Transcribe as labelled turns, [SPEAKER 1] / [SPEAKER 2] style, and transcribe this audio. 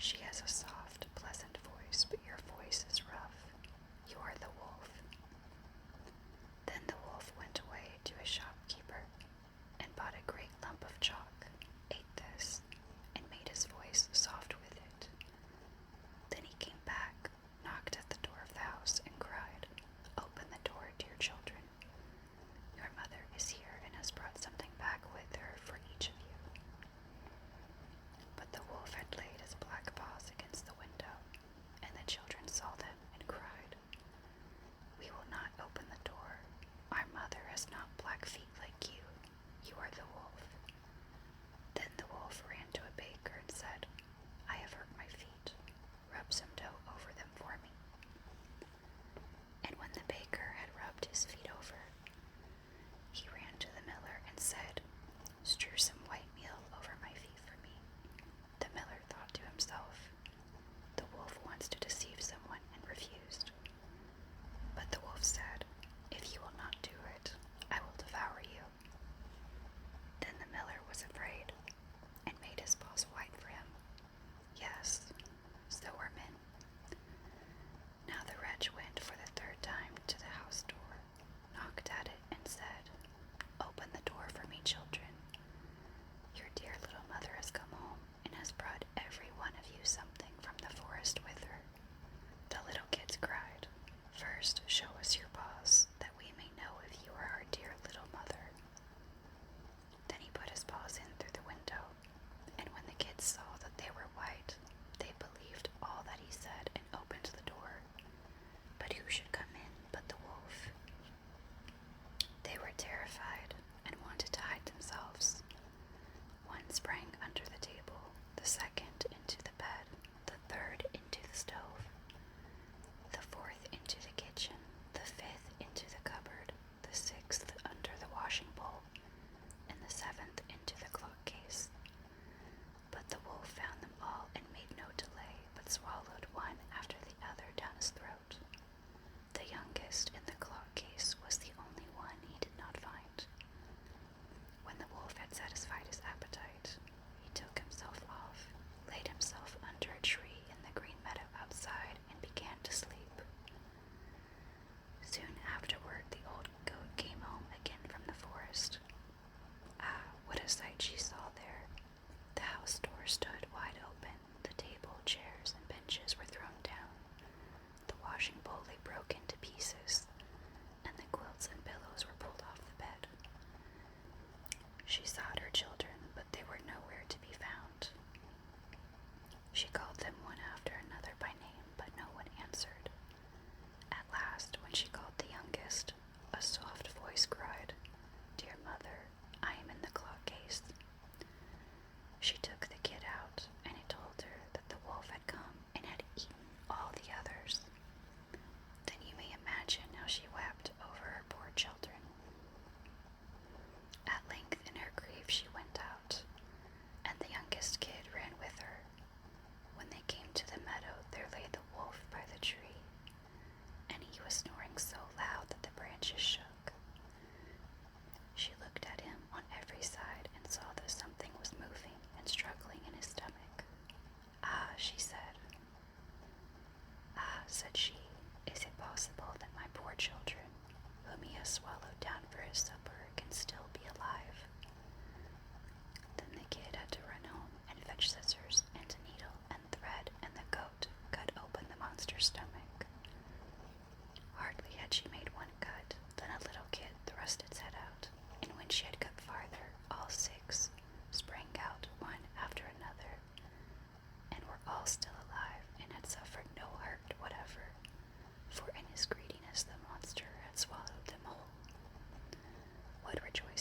[SPEAKER 1] She has a soft, pleasant voice, but your voice is rough. You are the wolf." Then the wolf went away to a shopkeeper and bought a great lump of chalk, ate this, and made his voice soft with it. Then he came back, knocked at the door of the house, and cried, "Open the door, dear children. Your mother is here and has brought something back with her for each of you." But the wolf had laid his black paws against the window, and the children saw them and cried, "We will not open the door. Our mother has not black feet like you. You are the wolf." Then the wolf ran to a baker and said, "I have hurt my feet. Rub some dough over them for me." And when the baker had rubbed his feet over, he ran to the miller and said, "Strew some white meal over my feet for me." The miller thought to himself, "The wolf wants to deceive someone," and refused. But the wolf said, "If you will not do it, I will devour you." Then the miller was afraid and made his paws white for him. Yes, so are men. Now the wretch went for the third time to the house door, knocked at it, and said, "Open the door for me, children. Your dear little mother has come home and has brought every one of you something from the forest with her." The little kids cried, "First, show us your paws, that we may know if you are our dear little mother." Then he put his paws in through the window, and when the kids saw that they were white, they believed all that he said and opened the door. But who should come in but the wolf? They were terrified and wanted to hide themselves. One sprang under the table, the second into the bed, the third into the stove, the fourth into the kitchen, the fifth into the cupboard, the sixth under the washing bowl, and the seventh into the clock case. But the wolf found them all and made no delay, but swallowed one after the other down his throat. The youngest in the clock case was the only one he did not find. When the wolf had satisfied his appetite, he took himself off, laid himself under a tree in the green meadow outside, and began to sleep. Soon afterward, the old goat came home again from the forest. Ah, what a sight she saw there! The house door stood wide open, the table, chairs, and benches were thrown down, the washing bowl lay broken to pieces, and the quilts and pillows were pulled off the bed. She sought her children, but they were nowhere to be found. She called them one after another by name, but no one answered. At last, when she called the youngest, a soft voice cried, "Dear mother, I am in the clock case." She took the kid out, and it told her that the wolf had come and had eaten all the others. Then you may imagine how she wept over her poor children. At length, in her grief, she went out, and the youngest kid ran with her. When they came to the meadow, there lay the wolf by the tree, and he was snoring so loud that the branches shook. She looked at him on every side and saw that something was moving and struggling in his stomach. "Ah," she said. "Ah," said she, "is it possible that my poor children, whom he has swallowed down for his supper, can still be alive?" Then the kid had to run home and fetch scissors and a needle and thread, and the goat cut open the monster's stomach. Hardly had she made one cut than a little kid thrust its head out, and when she had cut farther, all six sprang out one after another, and were all still alive and had suffered no hurt whatever, for in his greediness the monster had swallowed them whole. What rejoicing